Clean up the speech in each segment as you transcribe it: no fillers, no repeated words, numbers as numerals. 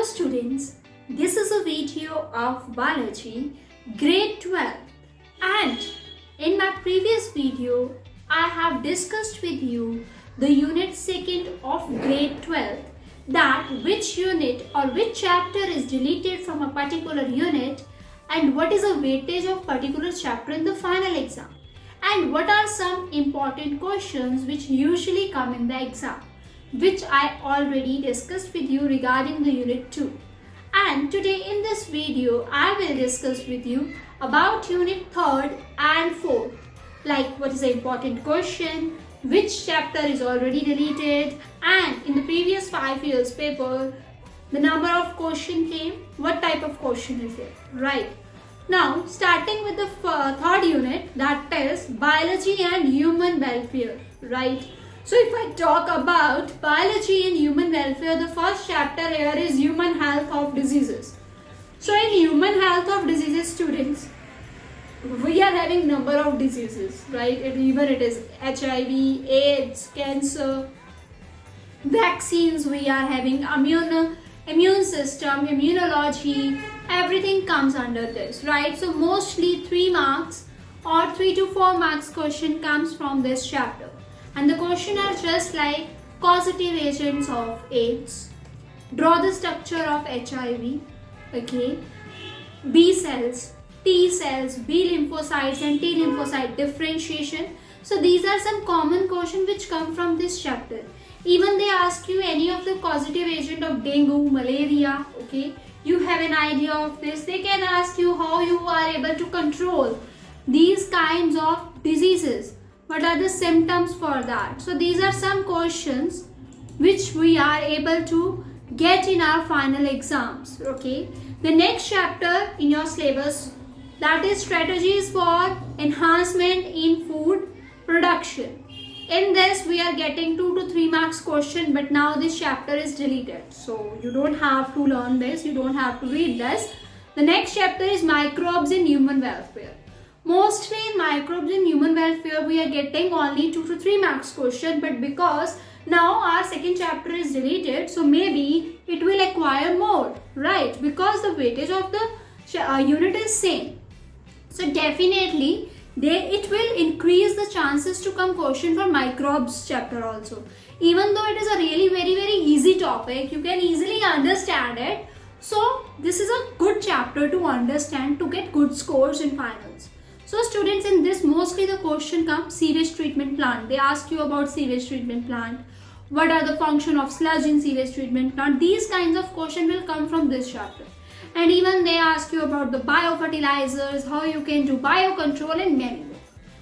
students, this is a video of biology grade 12, and in my previous video I have discussed with you the unit 2nd of grade 12, that which unit or which chapter is deleted from a particular unit and what is the weightage of particular chapter in the final exam, and what are some important questions which usually come in the exam, which I already discussed with you regarding the unit 2. And today in this video I will discuss with you about unit 3rd and 4th, like what is the important question, which chapter is already deleted, and in the previous 5 years paper the number of question came, what type of question is it, right? Now starting with the third unit, that is biology and human welfare, right? So if I talk about biology and human welfare, the first chapter here is human health of diseases. So in human health of diseases, students, we are having number of diseases, right? Even it is HIV, AIDS, cancer, vaccines, we are having immune system, immunology, everything comes under this, right? So mostly 3 marks or 3 to 4 marks question comes from this chapter. And the question are just like causative agents of AIDS, draw the structure of HIV, okay, B cells, T cells, B lymphocytes and T lymphocyte differentiation. So these are some common questions which come from this chapter. Even they ask you any of the causative agent of dengue, malaria, okay, you have an idea of this. They can ask you how you are able to control these kinds of diseases. What are the symptoms for that? So these are some questions which we are able to get in our final exams, okay. The next chapter in your syllabus, that is strategies for enhancement in food production. In this we are getting 2 to 3 marks question, but now this chapter is deleted, so you don't have to learn this, you don't have to read this. The next chapter is microbes in human welfare. Mostly in microbes in human welfare we are getting only 2 to 3 marks question, but because now our second chapter is deleted, so maybe it will acquire more, right? Because the weightage of the unit is same. So definitely it will increase the chances to come question for microbes chapter also. Even though it is a really very easy topic, you can easily understand it. So this is a good chapter to understand to get good scores in finals. So students, in this mostly the question comes sewage treatment plant. They ask you about sewage treatment plant. What are the function of sludge in sewage treatment plant? These kinds of questions will come from this chapter. And even they ask you about the biofertilizers, how you can do biocontrol and many more.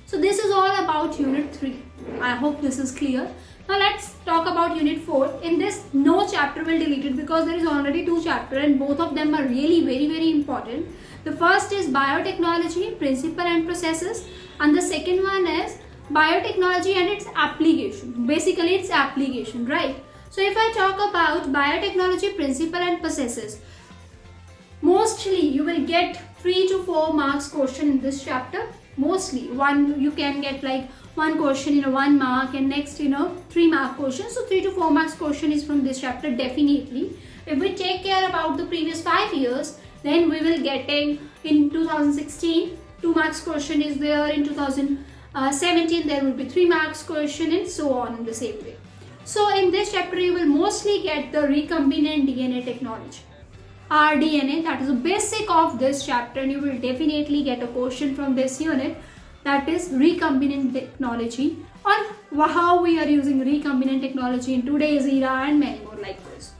So this is all about unit 3. I hope this is clear. Now let's talk about unit 4. In this no chapter will delete it because there is already 2 chapters and both of them are really very important. The first is biotechnology, principle and processes, and the second one is biotechnology and its application. Basically its application, right? So if I talk about biotechnology, principle and processes, mostly you will get 3 to 4 marks question in this chapter. Mostly one you can get like one question in a 1 mark and next 3 mark question. So 3 to 4 marks question is from this chapter definitely. If we take care about the previous 5 years, then we will getting in 2016 2 marks question is there, in 2017 there will be 3 marks question, and so on in the same way. So in this chapter you will mostly get the recombinant DNA technology, rDNA, that is the basic of this chapter, and you will definitely get a question from this unit, that is recombinant technology, or how we are using recombinant technology in today's era and many more like this.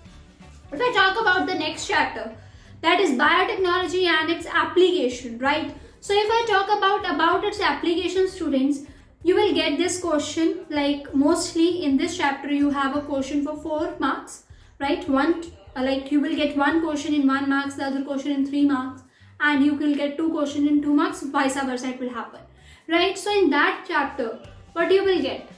If I talk about the next chapter, that is biotechnology and its application, right? So if I talk about its application, students, you will get this question, like mostly in this chapter you have a question for 4 marks, right? Like you will get 1 question in 1 marks, the other question in 3 marks, and you will get 2 questions in 2 marks, vice versa it will happen, right? So in that chapter, what you will get?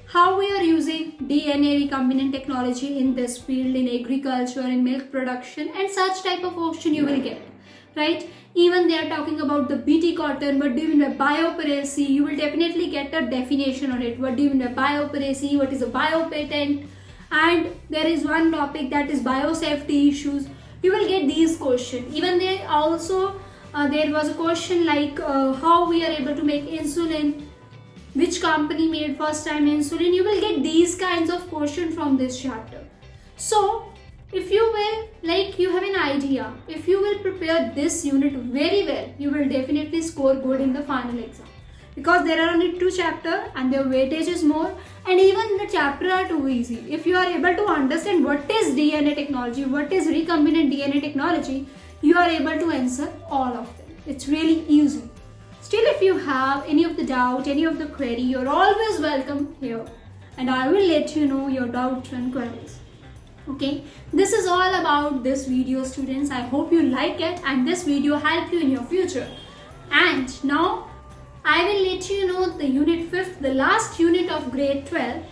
How we are using DNA recombinant technology in this field, in agriculture, in milk production, and such type of question you will get, right? Even they are talking about the BT cotton, what do you mean by biopiracy? You will definitely get a definition on it. What do you mean by biopiracy? What is a biopatent? and there is one topic that is biosafety issues. You will get these questions. Even there also there was a question like how we are able to make insulin, which company made first time insulin. You will get these kinds of questions from this chapter. So if you will, like, you have an idea, if you will prepare this unit very well, you will definitely score good in the final exam, because there are only 2 chapters and their weightage is more, and even the chapter are too easy. If you are able to understand what is DNA technology, what is recombinant DNA technology, you are able to answer all of them. It's really easy. Still, if you have any of the doubt, any of the query, you're always welcome here, and I will let you know your doubts and queries. Okay, this is all about this video, students. I hope you like it and this video help you in your future. And now I will let you know the unit 5th, the last unit of grade 12,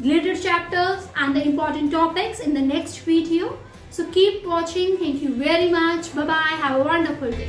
related chapters and the important topics in the next video. So keep watching. Thank you very much. Bye bye. Have a wonderful day.